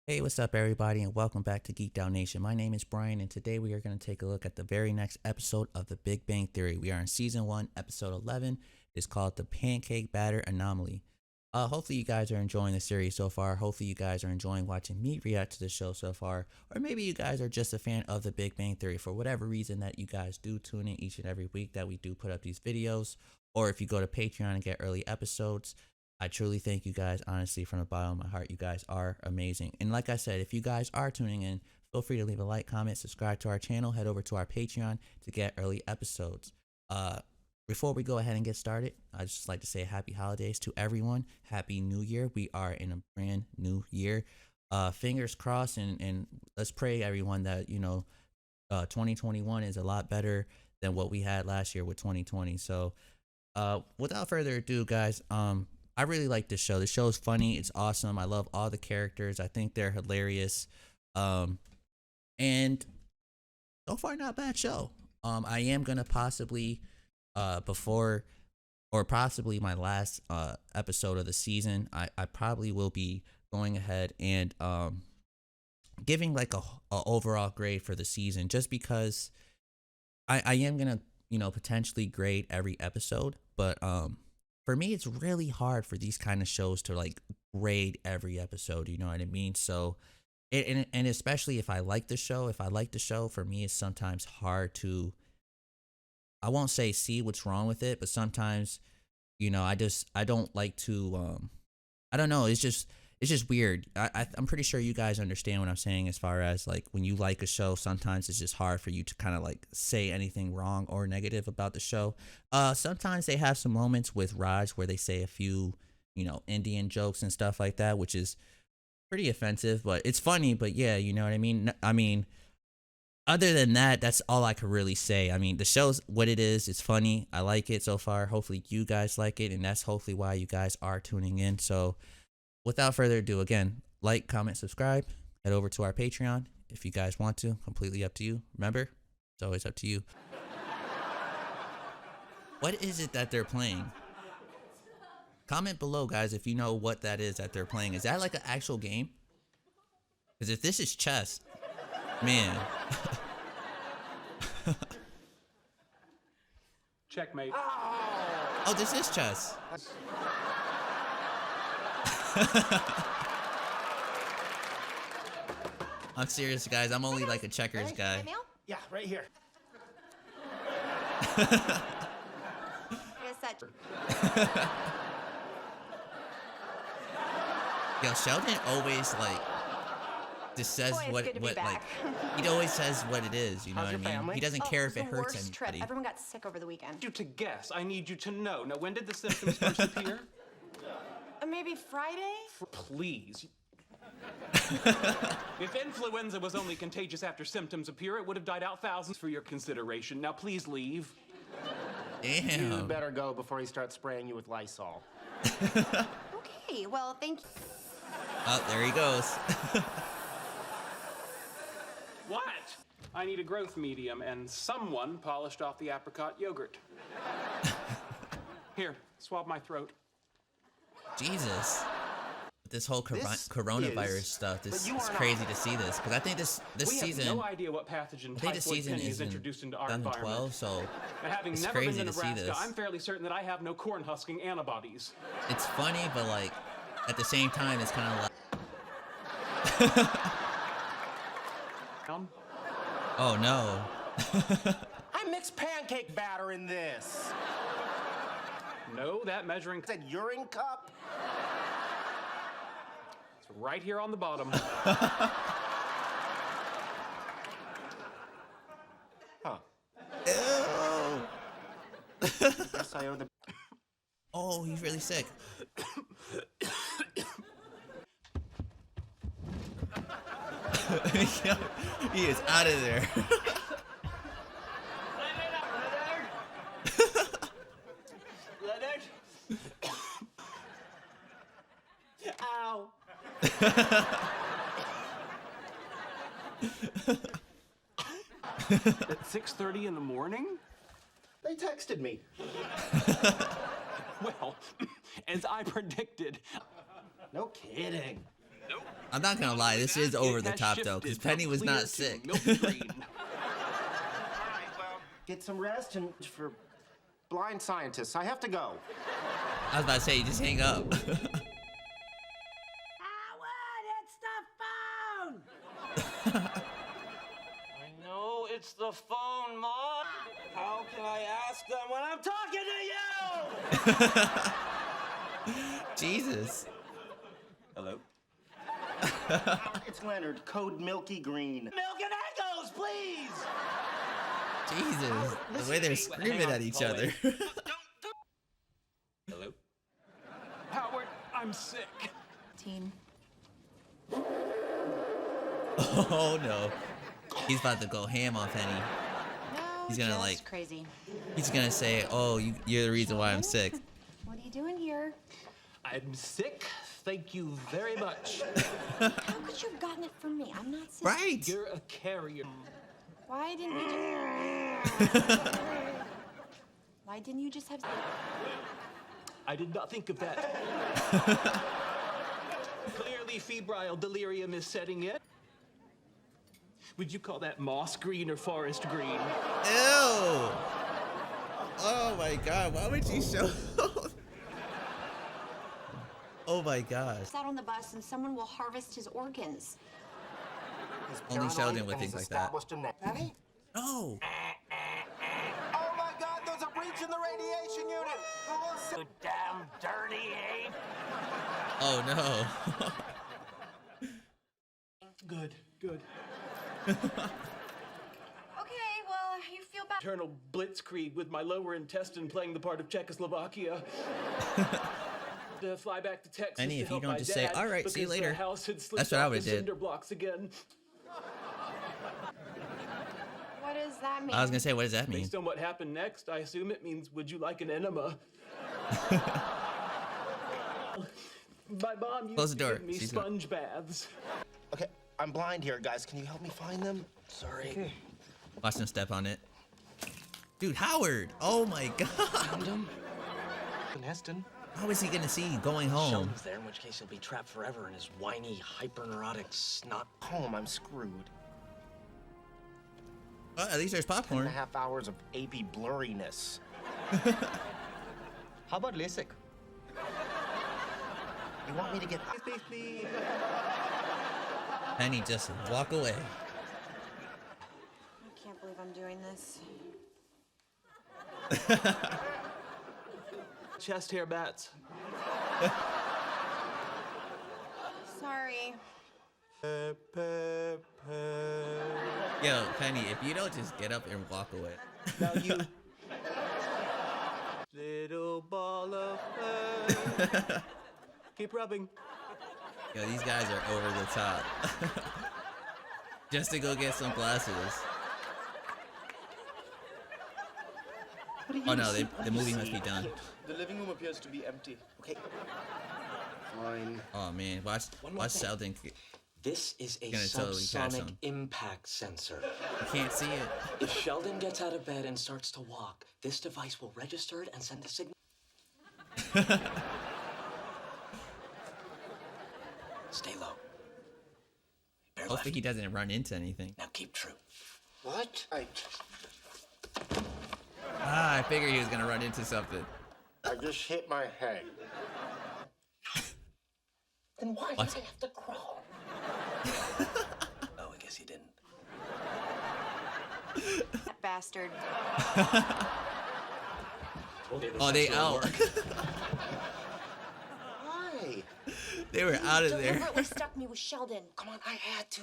Hey, what's up, everybody, and welcome back to Geek Down Nation. My name is Brian, and today we are going to take a look at the very next episode of The Big Bang Theory. We are in Season 1, Episode 11. It's called The Pancake Batter Anomaly. Hopefully you guys are enjoying the series so far. Hopefully you guys are enjoying watching me react to the show so far. Or maybe you guys are just a fan of The Big Bang Theory for whatever reason that you guys do tune in each and every week that we do put up these videos. Or if you go to Patreon and get early episodes. I truly thank you guys, honestly, from the bottom of my heart. You guys are amazing. And like I said, if you guys are tuning in, feel free to leave a like, comment, subscribe to our channel, head over to our Patreon to get early episodes. Before we go ahead and get started, I'd just like to say happy holidays to everyone. Happy New Year. We are in a brand new year. Fingers crossed, and let's pray, everyone, that, 2021 is a lot better than what we had last year with 2020. So without further ado, guys, I really like this show. The show is funny. It's awesome. I love all the characters. I think they're hilarious. And so far, not a bad show. I am gonna possibly, before or possibly my last episode of the season, I probably will be going ahead and giving like a overall grade for the season, just because I am gonna potentially grade every episode, but for me, it's really hard for these kind of shows to like grade every episode. You know what I mean? So, and especially if I like the show, for me, it's sometimes hard to, I won't say see what's wrong with it, but sometimes, I don't like to, I don't know. It's just weird. I'm pretty sure you guys understand what I'm saying as far as like when you like a show, sometimes it's just hard for you to kind of like say anything wrong or negative about the show. Sometimes they have some moments with Raj where they say a few, Indian jokes and stuff like that, which is pretty offensive, but it's funny. But yeah, you know what I mean? I mean, other than that, that's all I could really say. I mean, the show's what it is. It's funny. I like it so far. Hopefully you guys like it, and that's hopefully why you guys are tuning in. So without further ado, again, like, comment, subscribe, head over to our Patreon if you guys want to. Completely up to you. Remember, it's always up to you. What is it that they're playing? Comment below, guys, if you know what that is that they're playing. Is that like an actual game? Because if this is chess, man. Checkmate. Oh, this is chess. I'm serious, guys. I'm only like a checkers guy. Yeah, right here. Yo, Sheldon always like just says what like he always says what it is. You know what I mean? Family? He doesn't care if it hurts anybody. Trip. Everyone got sick over the weekend. I need you to guess. I need you to know. Now, when did the symptoms first appear? Maybe Friday? Please. If influenza was only contagious after symptoms appear, it would have died out thousands. For your consideration. Now, please leave. Damn. You better go before he starts spraying you with Lysol. Okay, well, thank you. Oh, there he goes. What? I need a growth medium, and someone polished off the apricot yogurt. Here, swab my throat. Jesus. This whole coronavirus stuff, this is not. crazy to see this, because I think this We season, have no idea what pathogen I think the typhoid season penny is is introduced into our 2012, environment. so And having it's never been crazy to to see Nebraska, this. I'm fairly certain that I have no corn husking antibodies. It's funny, but like at the same time, it's kind of like, oh no. I mixed pancake batter in this. No, that measuring Is that urine cup? It's right here on the bottom. Huh. Ew. Guess I owe the... Oh, he's really sick. He is out of there. Ow. At 6:30 in the morning? They texted me. Well, as I predicted. No kidding. I'm not gonna lie, this is over the It has top though, because shifted Penny from was clear not to sick. milky green. Get some rest and for blind scientists, I have to go. I was about to say, just hang up. I know it's the phone, Mom. How can I ask them when I'm talking to you? Jesus. Hello? It's Leonard, code Milky Green. Milk and Echoes, please! Jesus. The way they're screaming at each other. Hello? Howard, I'm sick. Teen. Oh no. He's about to go ham on Penny. No, He's gonna, just like- crazy. He's gonna say, oh, you're the reason why I'm sick. What are you doing here? I'm sick. Thank you very much. How could you have gotten it from me? I'm not sick. Right. You're a carrier. Why didn't you Why didn't you just have I did not think of that. Clearly febrile delirium is setting in. Would you call that moss green or forest green? Ew. Oh my god, why would you show? Oh my gosh. out on the bus and someone will harvest his organs? He's Only paranoid Sheldon would and think he's like that. established a Penny? No. Oh my God, there's a breach in the radiation unit! You damn dirty ape! Oh no. Good, good. Okay, well, you feel bad. Eternal blitzkrieg with my lower intestine playing the part of Czechoslovakia. To fly back to Texas. Penny, to if you help don't my just say, dad "All right, see you because later." the house had slipped That's what I off would've the did. cinder blocks again. What does that mean? I was gonna say, what does that mean? Based on what happened next, I assume it means, would you like an enema? My mom used Close the to door. give me She's not- sponge baths. Okay, I'm blind here, guys. Can you help me find them? Sorry. Watch him step on it. Dude, Howard! Oh my god! Found him? Heston. How is he gonna see you going home? Sheldon's there, in which case he'll be trapped forever in his whiny, hyperneurotic snot. Home, I'm screwed. Well, at least there's 10 popcorn. and a half hours of AP blurriness. How about LASIK? You want me to get... Penny, just walk away. I can't believe I'm doing this. Chest hair bats. Sorry. Yo, Penny, if you don't just get up and walk away. Now you. Little ball of fur. Keep rubbing. Yo, these guys are over the top. Just to go get some glasses. Oh no, the movie must be done. The living room appears to be empty. Okay. Fine. Oh man, watch Sheldon. You This is a Gonna totally catch subsonic him. impact sensor. can't see it. If Sheldon gets out of bed and starts to walk, this device will register it and send a signal. Stay low. Bear Hopefully left. he doesn't run into anything. Now keep true. What? Ah, I figured he was gonna run into something. I just hit my head. Then why What? did I have to crawl? Oh, I guess he didn't. That bastard. Oh, they out. Why? They were out of there. Deliberately stuck me with Sheldon. Come on, I had to.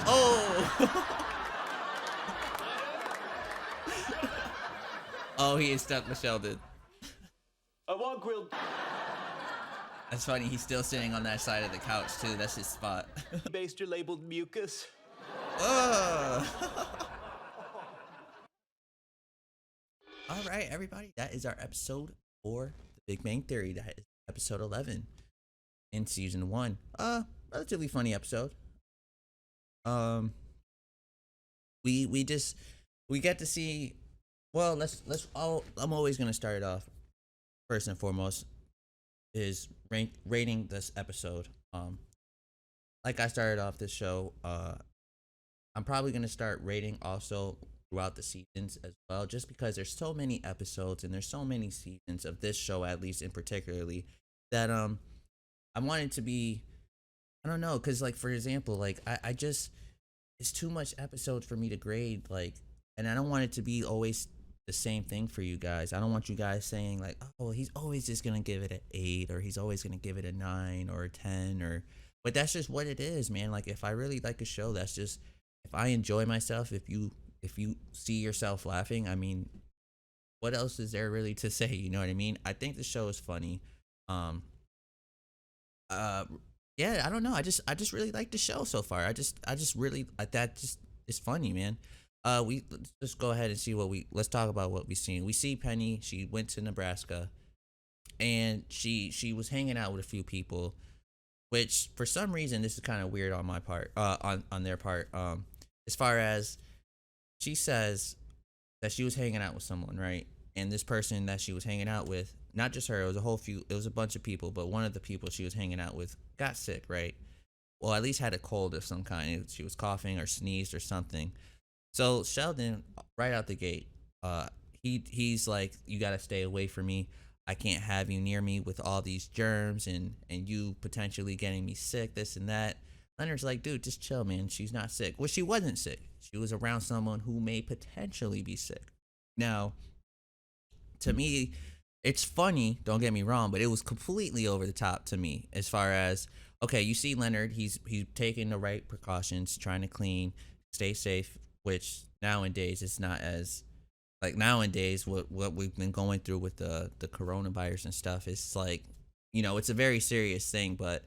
Oh. Oh, he is stuck with Sheldon. I want grilled That's funny. He's still sitting on that side of the couch too. That's his spot. baster labeled mucus. Oh. All right, everybody. That is our episode for The Big Bang Theory. That is episode 11 in season 1. Relatively funny episode. We get to see. Well, I'm always gonna start it off first and foremost. is rating this episode. Like I started off this show, I'm probably gonna start rating also throughout the seasons as well, just because there's so many episodes and there's so many seasons of this show, at least in particularly, that I want it to be, I don't know, because like for example, like I just, it's too much episodes for me to grade, like, and I don't want it to be always the same thing for you guys. I don't want you guys saying like, oh, he's always just gonna give it an 8, or he's always gonna give it a 9 or a 10, or, but that's just what it is, man. Like if I really like a show, that's just, if I enjoy myself, if you see yourself laughing, I mean, what else is there really to say? You know what I mean? I think the show is funny. Um, uh, yeah, I don't know. I just really like the show so far. I just really, that just is funny, man. Let's just go ahead and see let's talk about what we seen. We see Penny. She went to Nebraska, and she was hanging out with a few people, which for some reason this is kind of weird on my part, on their part. As far as, she says that she was hanging out with someone, right? And this person that she was hanging out with, not just her, it was a bunch of people, but one of the people she was hanging out with got sick, right? Well, at least had a cold of some kind. She was coughing or sneezed or something. So Sheldon, right out the gate, he's like, you gotta stay away from me. I can't have you near me with all these germs and you potentially getting me sick, this and that. Leonard's like, dude, just chill, man. She's not sick. Well, she wasn't sick. She was around someone who may potentially be sick. Now, to me, it's funny, don't get me wrong, but it was completely over the top to me as far as, okay, you see Leonard, he's taking the right precautions, trying to clean, stay safe, which nowadays it's not as, like nowadays what we've been going through with the coronavirus and stuff, it's like, you know, it's a very serious thing, but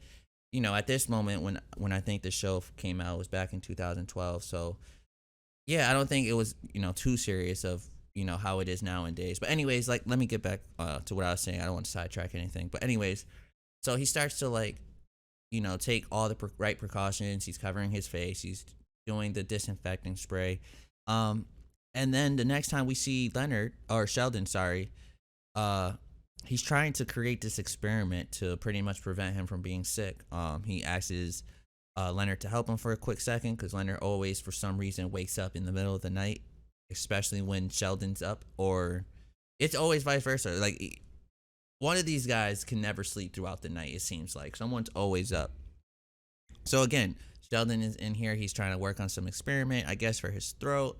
you know, at this moment when I think the show came out, it was back in 2012, so yeah, I don't think it was, you know, too serious of, you know, how it is nowadays. But anyways, like, let me get back to what I was saying. I don't want to sidetrack anything. But anyways, so he starts to, like, you know, take all the right precautions. He's covering his face. He's doing the disinfecting spray. And then the next time we see Leonard, or Sheldon, sorry, he's trying to create this experiment to pretty much prevent him from being sick. He asks Leonard to help him for a quick second, because Leonard always, for some reason, wakes up in the middle of the night, especially when Sheldon's up, or it's always vice versa. Like, one of these guys can never sleep throughout the night, it seems like. Someone's always up. So again, Sheldon is in here. He's trying to work on some experiment, I guess, for his throat.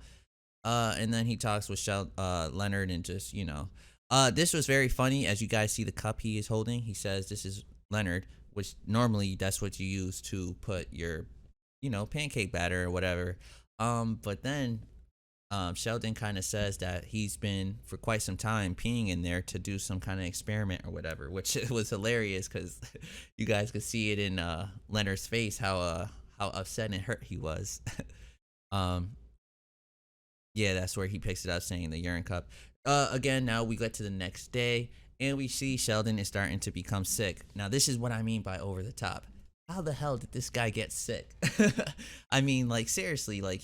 And then he talks with Leonard, and just, you know. This was very funny. As you guys see the cup he is holding, he says this is Leonard, which normally that's what you use to put your, you know, pancake batter or whatever. But then Sheldon kind of says that he's been for quite some time peeing in there to do some kind of experiment or whatever, which was hilarious because you guys could see it in Leonard's face how upset and hurt he was. Yeah, that's where he picks it up, saying the urine cup. Again, now we get to the next day, and we see Sheldon is starting to become sick. Now, this is what I mean by over the top. How the hell did this guy get sick? I mean, like, seriously, like,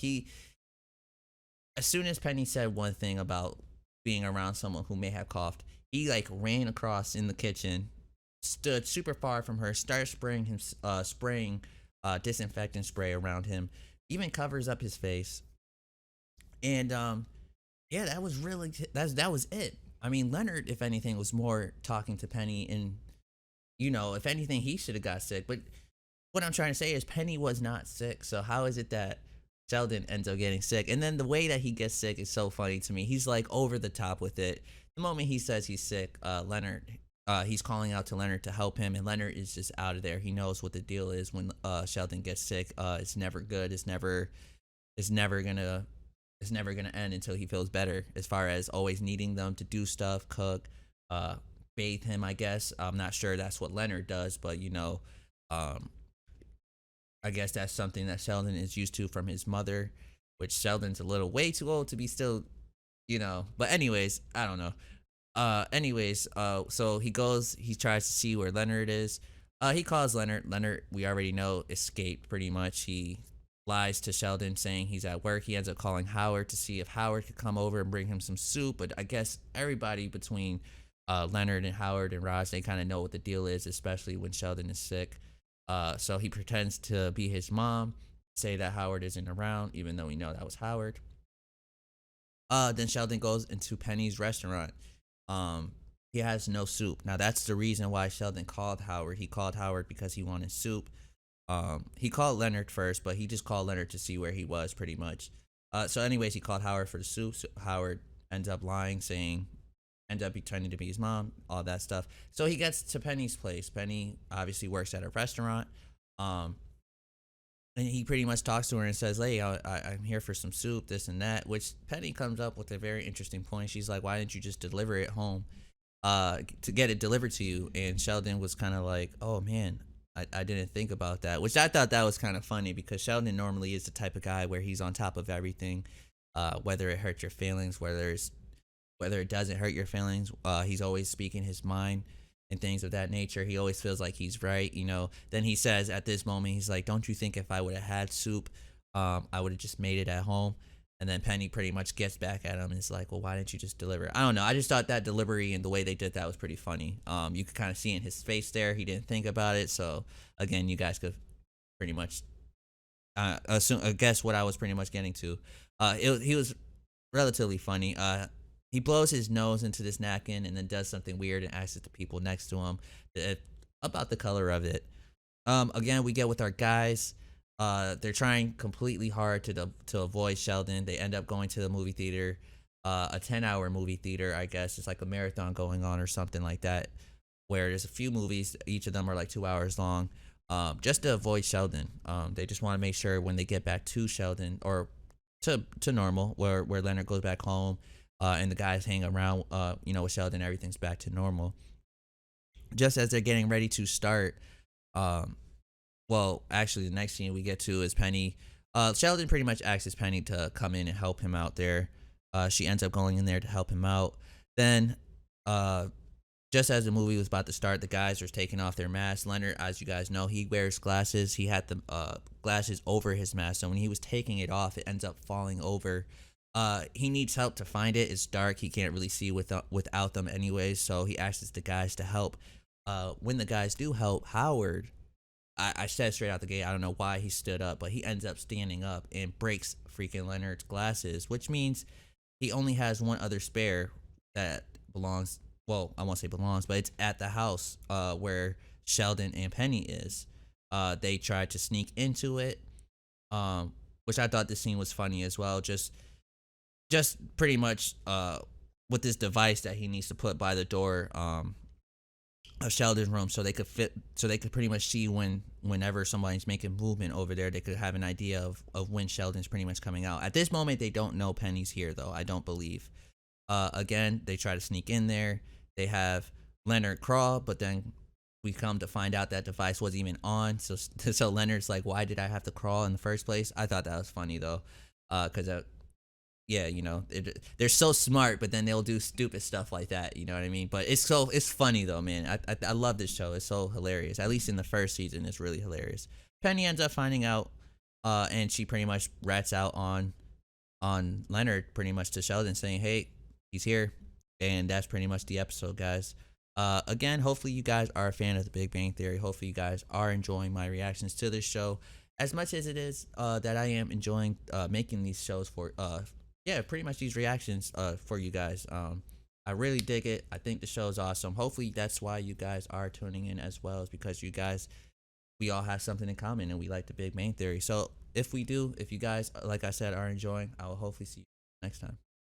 as soon as Penny said one thing about being around someone who may have coughed, he, like, ran across in the kitchen, stood super far from her, started spraying disinfectant spray around him, even covers up his face. And, yeah, that was really, that was it. I mean, Leonard, if anything, was more talking to Penny, and, you know, if anything, he should have got sick. But what I'm trying to say is Penny was not sick. So how is it that Sheldon ends up getting sick? And then the way that he gets sick is so funny to me. He's like over the top with it. The moment he says he's sick, Leonard, he's calling out to Leonard to help him, and Leonard is just out of there. He knows what the deal is when Sheldon gets sick. It's never good. It's never gonna end until he feels better, as far as always needing them to do stuff, cook, bathe him, I guess. I'm not sure that's what Leonard does, but, you know, I guess that's something that Sheldon is used to from his mother, which Sheldon's a little way too old to be still, you know. But anyways, I don't know. So he tries to see where Leonard is. He calls Leonard. Leonard, we already know, escaped pretty much. He lies to Sheldon, saying he's at work. He ends up calling Howard to see if Howard could come over and bring him some soup. But I guess everybody between Leonard and Howard and Roz, they kind of know what the deal is, especially when Sheldon is sick. So he pretends to be his mom, say that Howard isn't around, even though we know that was Howard. Then Sheldon goes into Penny's restaurant. He has no soup. Now that's the reason why Sheldon called Howard. He called Howard because he wanted soup. He called Leonard first, but he just called Leonard to see where he was, pretty much. So anyways, he called Howard for the soup. So Howard ends up lying, ends up pretending to be his mom, all that stuff. So he gets to Penny's place. Penny obviously works at a restaurant. And he pretty much talks to her and says, hey, I'm here for some soup, this and that, which Penny comes up with a very interesting point. She's like, why didn't you just deliver it home to get it delivered to you? And Sheldon was kind of like, oh, man, I didn't think about that, which I thought that was kind of funny because Sheldon normally is the type of guy where he's on top of everything, whether it hurts your feelings, whether it doesn't hurt your feelings. He's always speaking his mind and things of that nature. He always feels like he's right, you know. Then he says at this moment, he's like, don't you think if I would have had soup, I would have just made it at home? And then Penny pretty much gets back at him and is like, well, why didn't you just deliver it? I don't know. I just thought that delivery and the way they did that was pretty funny. You could kind of see in his face there, he didn't think about it. So again, you guys could pretty much guess what I was pretty much getting to. He was relatively funny. He blows his nose into this napkin and then does something weird and asks the people next to him about the color of it. Again, we get with our guys. They're trying completely hard to avoid Sheldon. They end up going to the movie theater, a 10-hour movie theater, I guess. It's like a marathon going on or something like that, where there's a few movies. Each of them are like 2 hours long, just to avoid Sheldon. They just want to make sure when they get back to Sheldon or to normal, where Leonard goes back home, and the guys hang around, with Sheldon, everything's back to normal. Just as they're getting ready to start, well, actually, the next scene we get to is Penny. Sheldon pretty much asks Penny to come in and help him out there. She ends up going in there to help him out. Then, just as the movie was about to start, the guys are taking off their masks. Leonard, as you guys know, he wears glasses. He had the glasses over his mask, so when he was taking it off, it ends up falling over. He needs help to find it. It's dark. He can't really see without them anyways, so he asks the guys to help. When the guys do help, Howard, I said straight out the gate, I don't know why he stood up, but he ends up standing up and breaks freaking Leonard's glasses, which means he only has one other spare that belongs, well, I won't say belongs, but it's at the house where Sheldon and Penny is. They tried to sneak into it, which I thought this scene was funny as well. Just pretty much with this device that he needs to put by the door of Sheldon's room, so they could pretty much see whenever somebody's making movement over there, they could have an idea of when Sheldon's pretty much coming out. At this moment, they don't know Penny's here though, I don't believe. Again, they try to sneak in there. They have Leonard crawl, but then we come to find out that device wasn't even on. So Leonard's like, why did I have to crawl in the first place? I thought that was funny though, because yeah, they're so smart, but then they'll do stupid stuff like that. You know what I mean? But it's funny though, man. I love this show. It's so hilarious. At least in the first season, it's really hilarious. Penny ends up finding out, and she pretty much rats out on Leonard pretty much to Sheldon, saying, "Hey, he's here," and that's pretty much the episode, guys. Again, hopefully you guys are a fan of The Big Bang Theory. Hopefully you guys are enjoying my reactions to this show as much as it is that I am enjoying making these shows for pretty much these reactions for you guys. I really dig it. I think the show is awesome. Hopefully that's why you guys are tuning in as well, is because we all have something in common and we like The Big Bang Theory. So if you guys, like I said, are enjoying, I will hopefully see you next time.